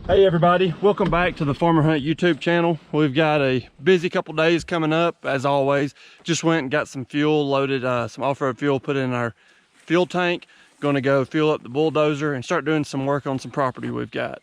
Hey everybody, welcome back to the Farmer Hunt YouTube channel. We've got a busy couple days coming up as always. Just went and got some fuel loaded, some off-road fuel put in our fuel tank. Gonna go fuel up the bulldozer and start doing some work on some property we've got.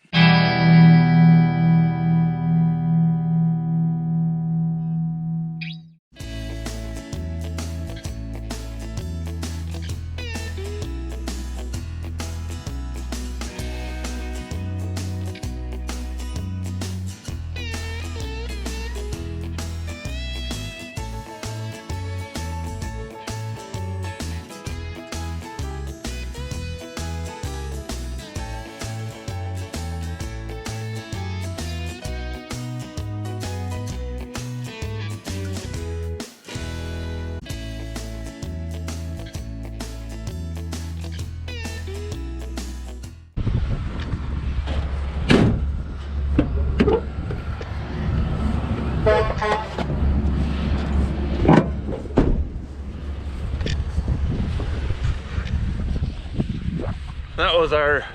That was our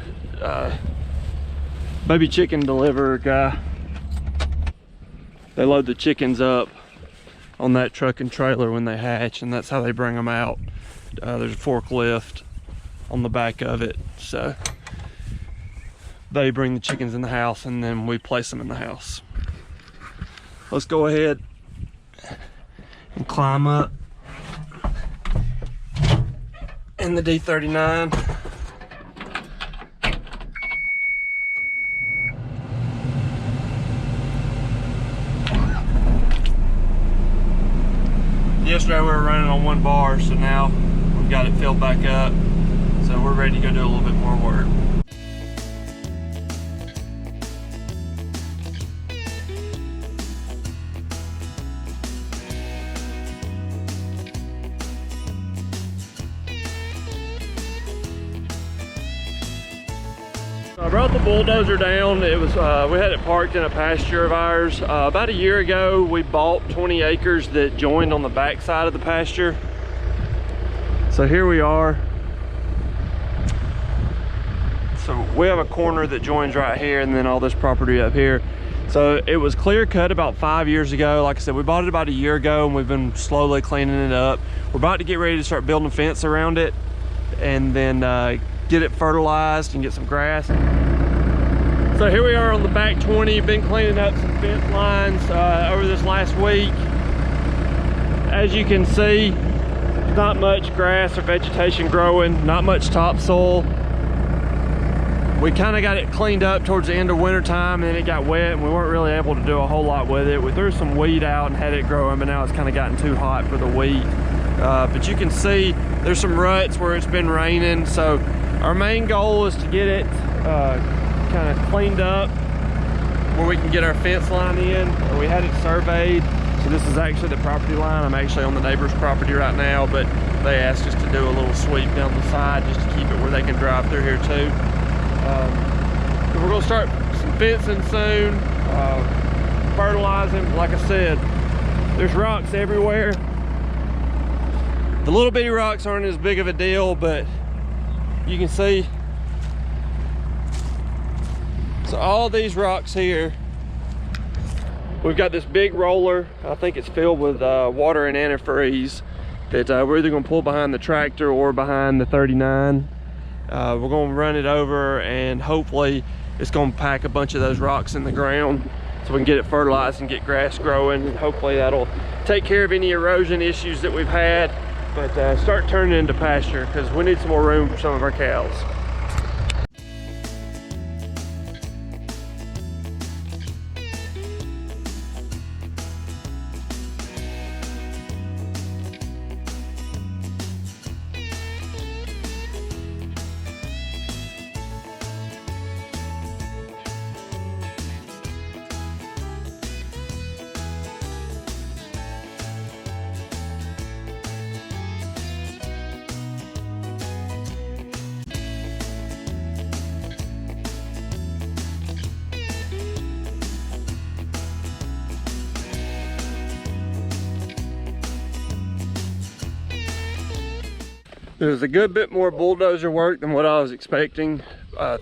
baby chicken deliverer guy. They load the chickens up on that truck and trailer when they hatch, and that's how they bring them out. There's a forklift on the back of it, so they bring the chickens in the house and then we place them in the house. Let's go ahead and climb up in the D39. Yesterday we were running on one bar, so now we've got it filled back up. So we're ready to go do a little bit more work. I brought the bulldozer down. It was we had it parked in a pasture of ours. About a year ago, we bought 20 acres that joined on the back side of the pasture. So here we are. So we have a corner that joins right here, and then all this property up here. So it was clear cut about 5 years ago. Like I said, we bought it about a year ago, and we've been slowly cleaning it up. We're about to get ready to start building a fence around it, and then get it fertilized and get some grass. So here we are on the back 20, been cleaning up some fence lines over this last week. As you can see, not much grass or vegetation growing, not much topsoil. We kind of got it cleaned up towards the end of winter time, and then it got wet and we weren't really able to do a whole lot with it. We threw some weed out and had it growing, but now it's kind of gotten too hot for the wheat. But you can see there's some ruts where it's been raining. So our main goal is to get it kind of cleaned up where we can get our fence line in. We had it surveyed. So this is actually the property line. I'm actually on the neighbor's property right now, but they asked us to do a little sweep down the side just to keep it where they can drive through here too. So we're gonna start some fencing soon, fertilizing. Like I said, there's rocks everywhere. The little bitty rocks aren't as big of a deal, but you can see. So all these rocks here, we've got this big roller. I think it's filled with water and antifreeze that we're either gonna pull behind the tractor or behind the 39. We're gonna run it over, and hopefully it's gonna pack a bunch of those rocks in the ground so we can get it fertilized and get grass growing. And hopefully that'll take care of any erosion issues that we've had, but start turning it into pasture because we need some more room for some of our cows. There's a good bit more bulldozer work than what I was expecting.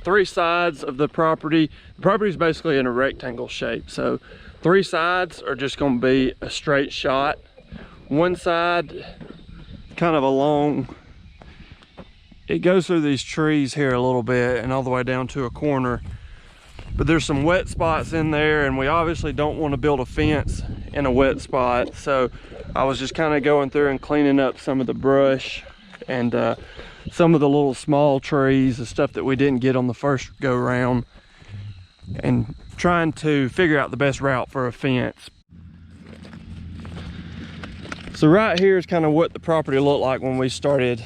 3 sides of the property. The property is basically in a rectangle shape, so 3 sides are just going to be a straight shot. One side kind of along, it goes through these trees here a little bit and all the way down to a corner, but there's some wet spots in there, and we obviously don't want to build a fence in a wet spot. So I was just kind of going through and cleaning up some of the brush and some of the little small trees, the stuff that we didn't get on the first go round, and trying to figure out the best route for a fence. So right here is kind of what the property looked like when we started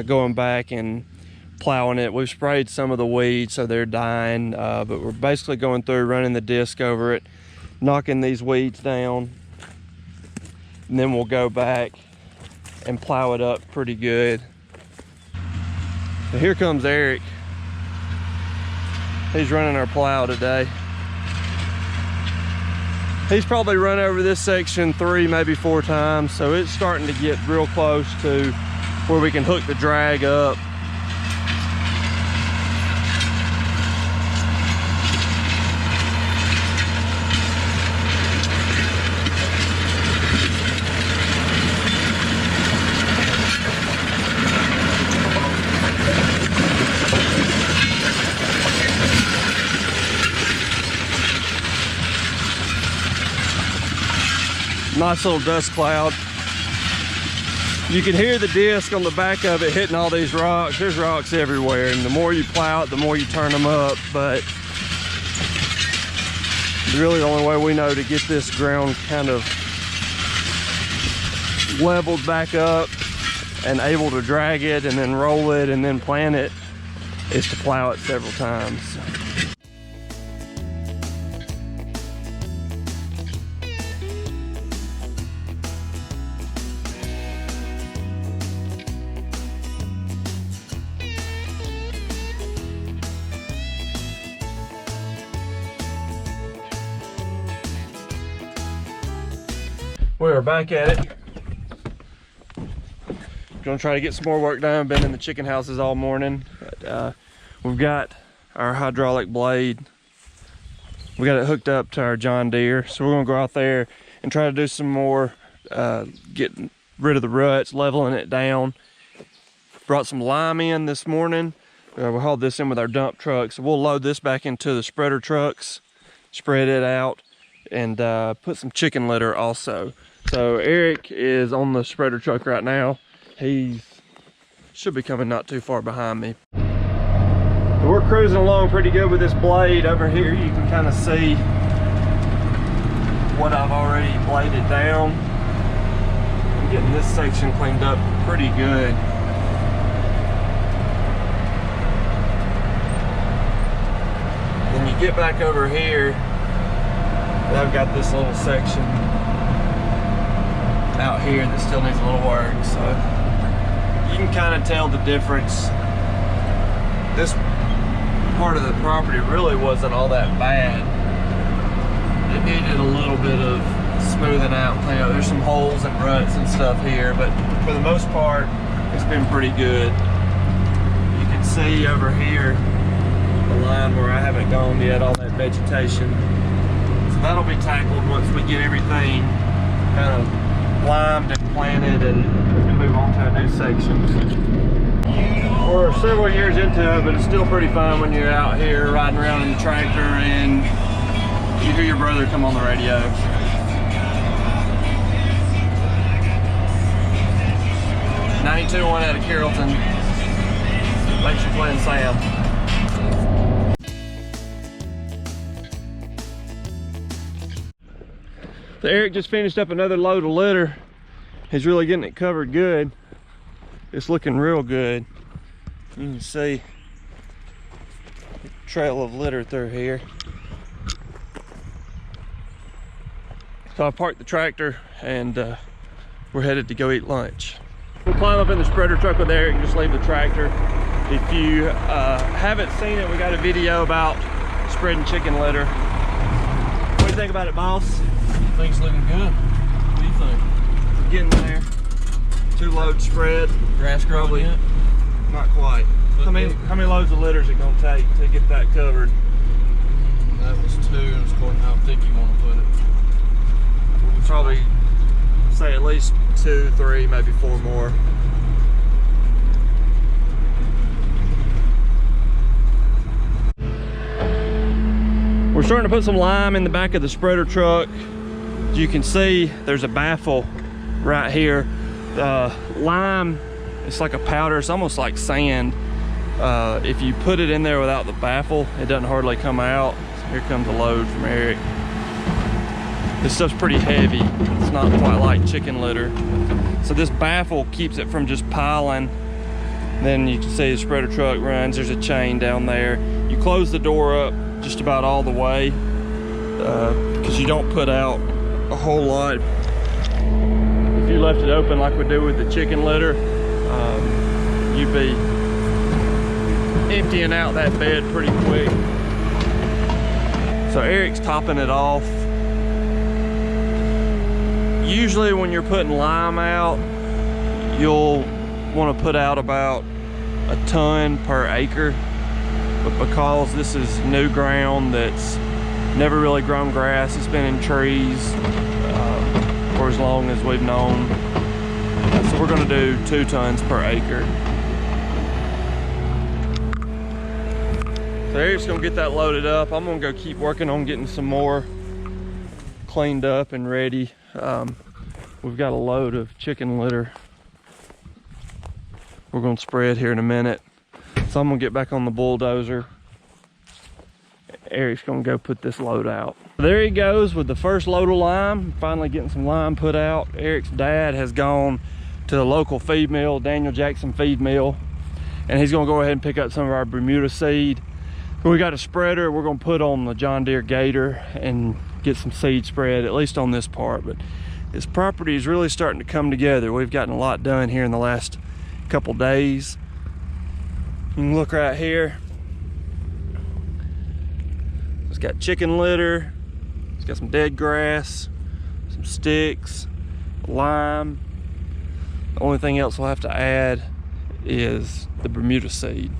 going back and plowing it. We've sprayed some of the weeds so they're dying, but we're basically going through, running the disc over it, knocking these weeds down, and then we'll go back and plow it up pretty good. So here comes Eric. He's running our plow today. He's probably run over this section 3, maybe 4 times, so it's starting to get real close to where we can hook the drag up. Nice little dust cloud. You can hear the disc on the back of it hitting all these rocks. There's rocks everywhere, and the more you plow it, the more you turn them up. But really the only way we know to get this ground kind of leveled back up and able to drag it and then roll it and then plant it is to plow it several times. We are back at it. Gonna try to get some more work done. Been in the chicken houses all morning. But, we've got our hydraulic blade. We got it hooked up to our John Deere. So we're gonna go out there and try to do some more, getting rid of the ruts, leveling it down. Brought some lime in this morning. We hauled this in with our dump truck. So we'll load this back into the spreader trucks, spread it out, and put some chicken litter also. So Eric is on the spreader truck right now. He should be coming not too far behind me. So we're cruising along pretty good with this blade. Over here you can kind of see what I've already bladed down. I'm getting this section cleaned up pretty good. Then you get back over here, I've got this little section out here that still needs a little work, so you can kind of tell the difference. This part of the property really wasn't all that bad. It needed a little bit of smoothing out, clean up. There's some holes and ruts and stuff here, but for the most part, it's been pretty good. You can see over here the line where I haven't gone yet, all that vegetation. So that'll be tackled once we get everything kind of limed and planted and move on to a new section. We're several years into it, but it's still pretty fun when you're out here riding around in the tractor and you hear your brother come on the radio. 92.1 out of Carrollton. Thanks for playing Sam. So Eric just finished up another load of litter. He's really getting it covered good. It's looking real good. You can see the trail of litter through here. So I parked the tractor and we're headed to go eat lunch. We'll climb up in the spreader truck with Eric and just leave the tractor. If you haven't seen it, we got a video about spreading chicken litter. What do you think about it, boss? I think it's looking good. What do you think? We're getting there. 2 loads spread. Grass growing yet? Not quite. How many loads of litter is it gonna take to get that covered? That was 2, and it's according to how thick you want to put it. We'll probably say at least 2, 3, maybe 4 more. We're starting to put some lime in the back of the spreader truck. As you can see, there's a baffle right here. Lime, it's like a powder, it's almost like sand. If you put it in there without the baffle, it doesn't hardly come out. So here comes a load from Eric. This stuff's pretty heavy. It's not quite like chicken litter. So this baffle keeps it from just piling. Then you can see the spreader truck runs. There's a chain down there. You close the door up just about all the way because you don't put out a whole lot. If you left it open like we do with the chicken litter, you'd be emptying out that bed pretty quick. So Eric's topping it off. Usually when you're putting lime out, you'll want to put out about a ton per acre, but because this is new ground that's never really grown grass, it's been in trees for as long as we've known, so we're going to do 2 tons per acre. So Eric's going to get that loaded up. I'm going to go keep working on getting some more cleaned up and ready. We've got a load of chicken litter we're going to spread here in a minute. So I'm going to get back on the bulldozer. Eric's going to go put this load out. There he goes with the first load of lime. Finally getting some lime put out. Eric's dad has gone to the local feed mill, Daniel Jackson feed mill, and he's going to go ahead and pick up some of our Bermuda seed. We got a spreader we're going to put on the John Deere Gator and get some seed spread, at least on this part. But this property is really starting to come together. We've gotten a lot done here in the last couple days. You can look right here. It's got chicken litter, it's got some dead grass, some sticks, lime. The only thing else we'll have to add is the Bermuda seed.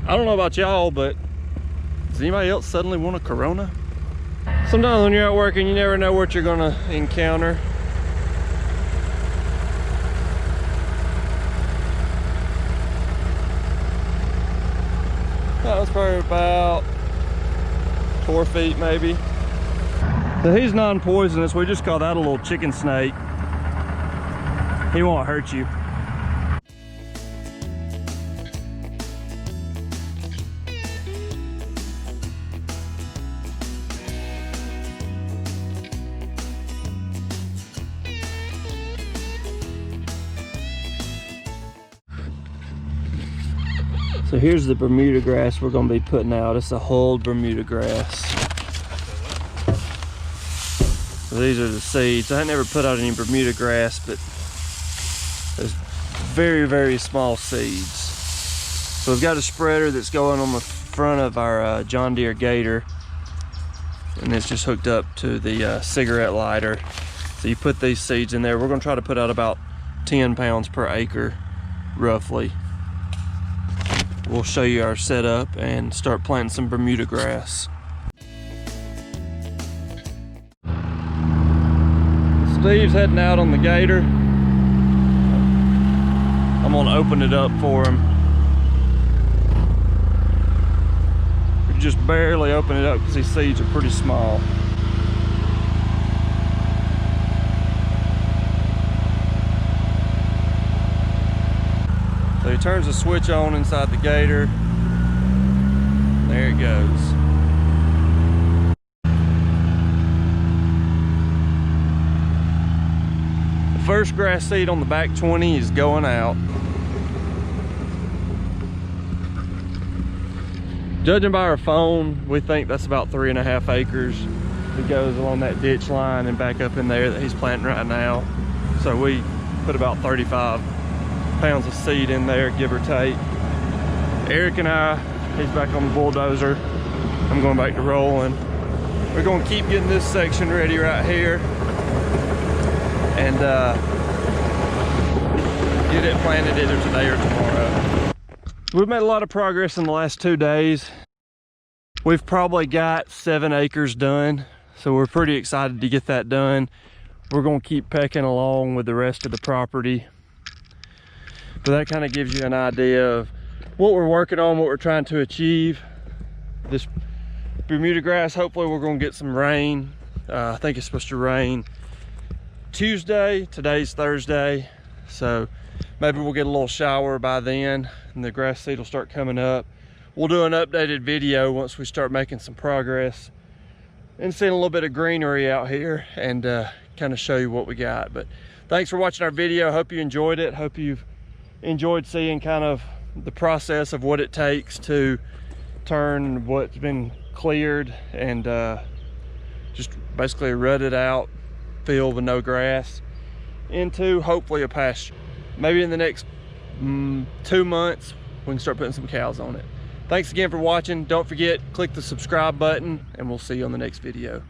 I don't know about y'all, but does anybody else suddenly want a Corona? Sometimes when you're out working, you never know what you're gonna encounter. That was probably about 4 feet maybe. So he's non-poisonous. We just call that a little chicken snake. He won't hurt you. So here's the Bermuda grass we're going to be putting out. It's a hulled Bermuda grass. So these are the seeds. I had never put out any Bermuda grass, but there's very, very small seeds. So we've got a spreader that's going on the front of our John Deere Gator, and it's just hooked up to the cigarette lighter. So you put these seeds in there. We're going to try to put out about 10 pounds per acre, roughly. We'll show you our setup and start planting some Bermuda grass. Steve's heading out on the Gator. I'm gonna open it up for him. We just barely open it up because these seeds are pretty small. So he turns the switch on inside the Gator. There it goes. The first grass seed on the back 20 is going out. Judging by our phone, we think that's about 3.5 acres. It goes along that ditch line and back up in there that he's planting right now. So we put about 35 pounds of seed in there, give or take. Eric and I He's back on the bulldozer. I'm going back to rolling. We're going to keep getting this section ready right here and get it planted either today or tomorrow. We've made a lot of progress in the last 2 days. We've probably got 7 acres done, so we're pretty excited to get that done. We're going to keep pecking along with the rest of the property. But that kind of gives you an idea of what we're working on, what we're trying to achieve. This Bermuda grass, hopefully we're going to get some rain. I think it's supposed to rain Tuesday. Today's Thursday, so maybe we'll get a little shower by then and the grass seed will start coming up. We'll do an updated video once we start making some progress and seeing a little bit of greenery out here and kind of show you what we got. But thanks for watching our video. Hope you enjoyed it. Hope you've enjoyed seeing kind of the process of what it takes to turn what's been cleared and just basically a rutted out field with no grass into hopefully a pasture. Maybe in the next 2 months we can start putting some cows on it. Thanks again for watching. Don't forget, click the subscribe button and we'll see you on the next video.